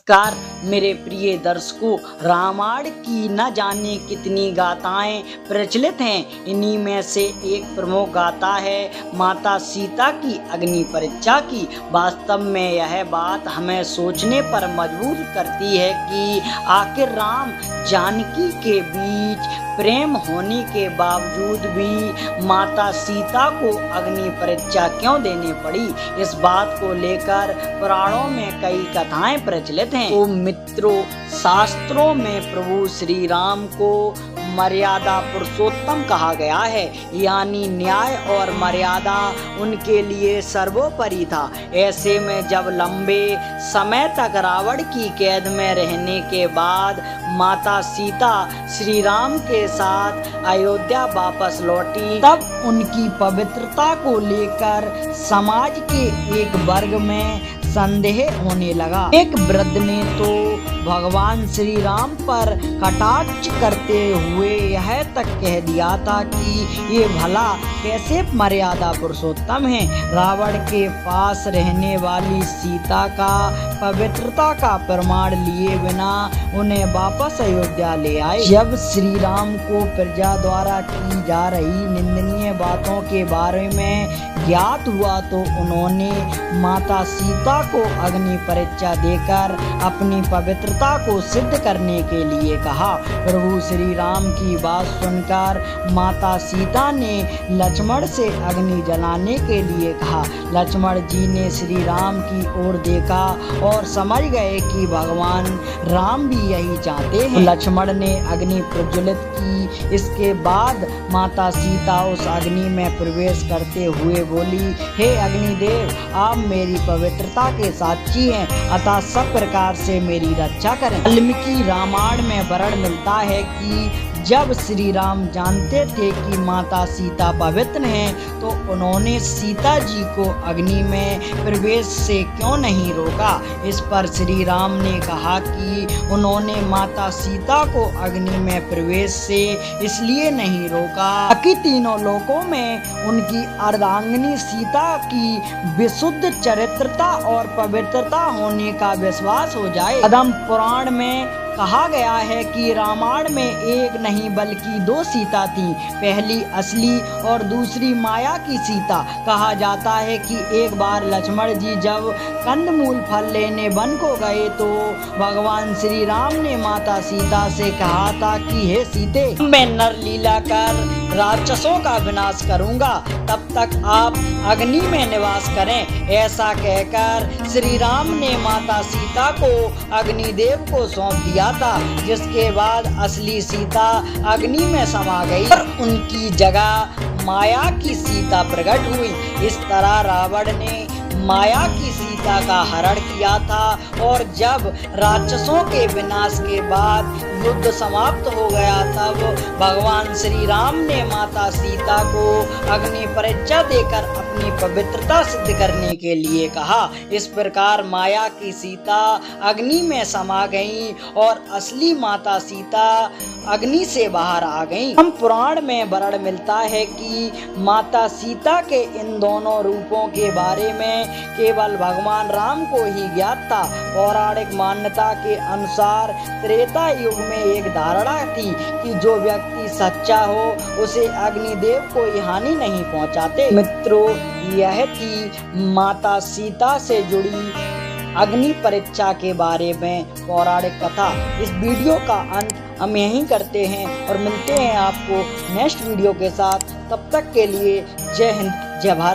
नमस्कार मेरे प्रिय दर्शकों, रामायण की न जाने कितनी गाथाएं प्रचलित हैं। इन्हीं में से एक प्रमुख गाथा है माता सीता की अग्नि परीक्षा की। वास्तव में यह बात हमें सोचने पर मजबूर करती है कि आखिर राम जानकी के बीच प्रेम होने के बावजूद भी माता सीता को अग्नि परीक्षा क्यों देनी पड़ी। इस बात को लेकर पुराणों में कई कथाएं प्रचलित हैं। तो मित्रों, शास्त्रों में प्रभु श्री राम को मर्यादा पुरुषोत्तम कहा गया है, यानी न्याय और मर्यादा उनके लिए सर्वोपरि था। ऐसे में जब लंबे समय तक रावण की कैद में रहने के बाद माता सीता श्री राम के साथ अयोध्या वापस लौटी, तब उनकी पवित्रता को लेकर समाज के एक वर्ग में संदेह होने लगा। एक वृद्ध ने तो भगवान श्री राम पर कटाक्ष करते हुए यह तक कह दिया था कि ये भला कैसे मर्यादा पुरुषोत्तम है, रावण के पास रहने वाली सीता का पवित्रता का प्रमाण लिए बिना उन्हें वापस अयोध्या ले आए। जब श्री राम को प्रजा द्वारा की जा रही निंदनीय बातों के बारे में ज्ञात हुआ तो उन्होंने माता सीता को अग्नि परीक्षा देकर अपनी पवित्रता को सिद्ध करने के लिए कहा। प्रभु श्री राम की बात सुनकर माता सीता ने लक्ष्मण से अग्नि जलाने के लिए कहा। लक्ष्मण जी ने श्री राम की ओर देखा और समझ गए कि भगवान राम भी यही चाहते हैं। लक्ष्मण ने अग्नि प्रज्वलित की। इसके बाद माता सीता उस अग्नि में प्रवेश करते हुए बोली, हे अग्निदेव, आप मेरी पवित्रता के साक्षी हैं, अतः सब प्रकार से मेरी रक्षा करें। वाल्मीकि रामायण में वर्णन मिलता है कि जब श्री राम जानते थे कि माता सीता पवित्र हैं, तो उन्होंने सीता जी को अग्नि में प्रवेश से क्यों नहीं रोका। इस पर श्री राम ने कहा कि उन्होंने माता सीता को अग्नि में प्रवेश से इसलिए नहीं रोका ताकि तीनों लोकों में उनकी अर्धांगिनी सीता की विशुद्ध चरित्रता और पवित्रता होने का विश्वास हो जाए। पद्म पुराण में कहा गया है कि रामायण में एक नहीं बल्कि दो सीता थी, पहली असली और दूसरी माया की सीता। कहा जाता है कि एक बार लक्ष्मण जी जब कंदमूल फल लेने वन को गए तो भगवान श्री राम ने माता सीता से कहा था कि हे सीते, मैं नर लीला कर राक्षसों का विनाश करूंगा, तब तक आप अग्नि में निवास करें। ऐसा कहकर श्री राम ने माता सीता को अग्निदेव को सौंप दिया था, जिसके बाद असली सीता अग्नि में समा गई और उनकी जगह माया की सीता प्रकट हुई। इस तरह रावण ने माया की सीता का हरण किया था और जब राक्षसों के विनाश के बाद युद्ध समाप्त हो गया, तब भगवान श्री राम ने माता सीता को अग्नि परीक्षा देकर अपनी पवित्रता सिद्ध करने के लिए कहा। इस प्रकार माया की सीता अग्नि में समा गई और असली माता सीता अग्नि से बाहर आ गई। हम पुराण में वर्णन मिलता है कि माता सीता के इन दोनों रूपों के बारे में केवल भगवान राम को ही ज्ञात था। पौराणिक मान्यता के अनुसार त्रेता युग में एक धारणा थी कि जो व्यक्ति सच्चा हो उसे अग्निदेव कोई हानि नहीं पहुंचाते। मित्रों, यह थी माता सीता से जुड़ी अग्नि परीक्षा के बारे में पौराणिक कथा। इस वीडियो का अंत हम यहीं करते हैं और मिलते हैं आपको नेक्स्ट वीडियो के साथ। तब तक के लिए जय हिंद, जय भारत।